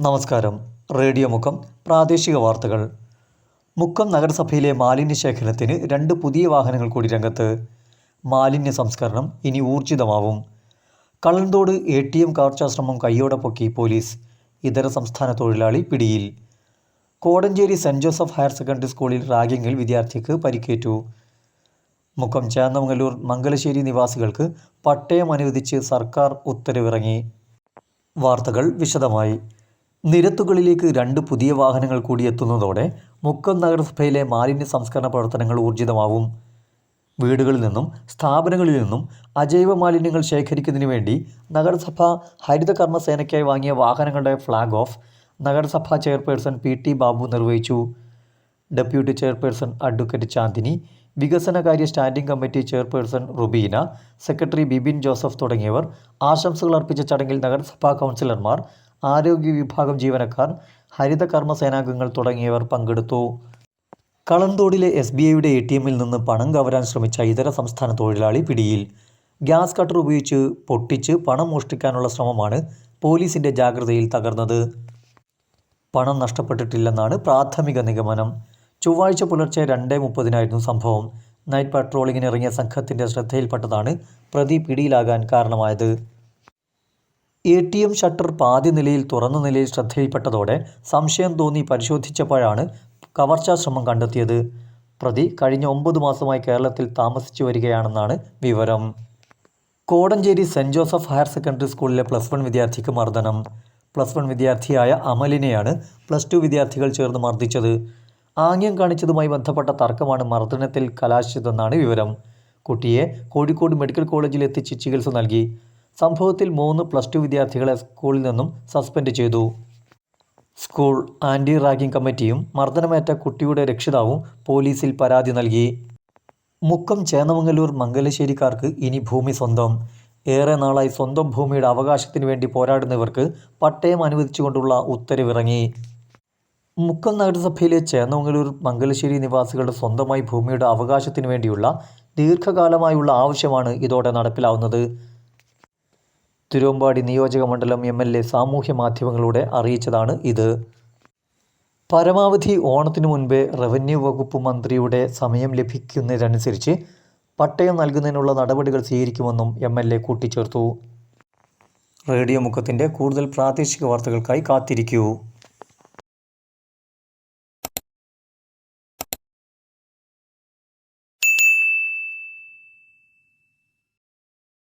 നമസ്കാരം. റേഡിയോ മുക്കം പ്രാദേശിക വാർത്തകൾ. മുക്കം നഗരസഭയിലെ മാലിന്യ ശേഖരണത്തിന് 2 പുതിയ വാഹനങ്ങൾ കൂടി രംഗത്ത്. മാലിന്യ സംസ്കരണം ഇനി ഊർജിതമാവും. കള്ളന്തോട് ATM കവർച്ചാ ശ്രമം കയ്യോടെ പൊക്കി പോലീസ്. ഇതര സംസ്ഥാന തൊഴിലാളി പിടിയിൽ. Kodanchery saint Joseph higher secondary സ്കൂളിൽ റാഗിങ്ങിൽ വിദ്യാർത്ഥിക്ക് പരിക്കേറ്റു. മുക്കം ചേന്നമംഗലൂർ മംഗലശ്ശേരി നിവാസികൾക്ക് പട്ടയം അനുവദിച്ച് സർക്കാർ ഉത്തരവിറങ്ങി. വാർത്തകൾ വിശദമായി. നിരത്തുകളിലേക്ക് 2 പുതിയ വാഹനങ്ങൾ കൂടി എത്തുന്നതോടെ മുക്കം നഗരസഭയിലെ മാലിന്യ സംസ്കരണ പ്രവർത്തനങ്ങൾ ഊർജിതമാവും. വീടുകളിൽ നിന്നും സ്ഥാപനങ്ങളിൽ നിന്നും അജൈവ മാലിന്യങ്ങൾ ശേഖരിക്കുന്നതിന് വേണ്ടി നഗരസഭ ഹരിത കർമ്മസേനയ്ക്കായി വാങ്ങിയ വാഹനങ്ങളുടെ ഫ്ലാഗ് ഓഫ് നഗരസഭാ ചെയർപേഴ്സൺ PT ബാബു നിർവഹിച്ചു. ഡെപ്യൂട്ടി ചെയർപേഴ്സൺ അഡ്വക്കേറ്റ് ചാന്ദിനി, വികസനകാര്യ standing committee chairperson Rubeena, secretary Bibin Joseph തുടങ്ങിയവർ ആശംസകൾ അർപ്പിച്ച ചടങ്ങിൽ നഗരസഭാ കൗൺസിലർമാർ, ആരോഗ്യ വിഭാഗം ജീവനക്കാർ, ഹരിത കർമ്മസേനാംഗങ്ങൾ തുടങ്ങിയവർ പങ്കെടുത്തു. കളന്തോടിലെ SBIയുടെ ATMൽ നിന്ന് പണം കവരാൻ ശ്രമിച്ച ഇതര സംസ്ഥാന തൊഴിലാളി പിടിയിൽ. ഗ്യാസ് കട്ടർ ഉപയോഗിച്ച് പൊട്ടിച്ച് പണം മോഷ്ടിക്കാനുള്ള ശ്രമമാണ് പോലീസിന്റെ ജാഗ്രതയിൽ തകർന്നത്. പണം നഷ്ടപ്പെട്ടിട്ടില്ലെന്നാണ് പ്രാഥമിക നിഗമനം. ചൊവ്വാഴ്ച പുലർച്ചെ 2:30 സംഭവം. നൈറ്റ് പട്രോളിങ്ങിന് ഇറങ്ങിയ സംഘത്തിന്റെ ശ്രദ്ധയിൽപ്പെട്ടതാണ് പ്രതി പിടിയിലാകാൻ കാരണമായത്. ATM ഷട്ടർ പാതി നിലയിൽ തുറന്ന നിലയിൽ ശ്രദ്ധയിൽപ്പെട്ടതോടെ സംശയം തോന്നി പരിശോധിച്ചപ്പോഴാണ് കവർച്ചാ ശ്രമം കണ്ടെത്തിയത്. പ്രതി കഴിഞ്ഞ 9 മാസമായി കേരളത്തിൽ താമസിച്ചു വരികയാണെന്നാണ് വിവരം. Kodanchery saint Joseph higher secondary സ്കൂളിലെ +1 വിദ്യാർത്ഥിക്ക് മർദ്ദനം. +1 വിദ്യാർത്ഥിയായ അമലിനെയാണ് +2 വിദ്യാർത്ഥികൾ ചേർന്ന് മർദ്ദിച്ചത്. ആംഗ്യം കാണിച്ചതുമായി ബന്ധപ്പെട്ട തർക്കമാണ് മർദ്ദനത്തിൽ കലാശിച്ചതെന്നാണ് വിവരം. കുട്ടിയെ കോഴിക്കോട് മെഡിക്കൽ കോളേജിൽ എത്തിച്ച് ചികിത്സ നൽകി. സംഭവത്തിൽ 3 +2 വിദ്യാർത്ഥികളെ സ്കൂളിൽ നിന്നും സസ്പെൻഡ് ചെയ്തു. സ്കൂൾ ആൻറ്റി റാഗിംഗ് കമ്മിറ്റിയും മർദ്ദനമേറ്റ കുട്ടിയുടെ രക്ഷിതാവും പോലീസിൽ പരാതി നൽകി. മുക്കം ചേന്നമംഗലൂർ മംഗലശ്ശേരിക്കാർക്ക് ഇനി ഭൂമി സ്വന്തം. ഏറെ നാളായി സ്വന്തം ഭൂമിയുടെ അവകാശത്തിന് വേണ്ടി പോരാടുന്നവർക്ക് പട്ടയം അനുവദിച്ചുകൊണ്ടുള്ള ഉത്തരവിറങ്ങി. മുക്കം നഗരസഭയിലെ ചേന്നമംഗലൂർ മംഗലശ്ശേരി നിവാസികളുടെ സ്വന്തമായി ഭൂമിയുടെ അവകാശത്തിന് വേണ്ടിയുള്ള ദീർഘകാലമായുള്ള ആവശ്യമാണ് ഇതോടെ നടപ്പിലാവുന്നത്. തിരുവമ്പാടി നിയോജക മണ്ഡലം MLA സാമൂഹ്യ മാധ്യമങ്ങളിലൂടെ അറിയിച്ചതാണ് ഇത്. പരമാവധി ഓണത്തിനു മുൻപേ റവന്യൂ വകുപ്പ് മന്ത്രിയുടെ സമയം ലഭിക്കുന്നതിനനുസരിച്ച് പട്ടയം നൽകുന്നതിനുള്ള നടപടികൾ സ്വീകരിക്കുമെന്നും MLA കൂട്ടിച്ചേർത്തു. റേഡിയോ മുക്കത്തിൻ്റെ കൂടുതൽ പ്രാദേശിക വാർത്തകൾക്കായി കാത്തിരിക്കൂ.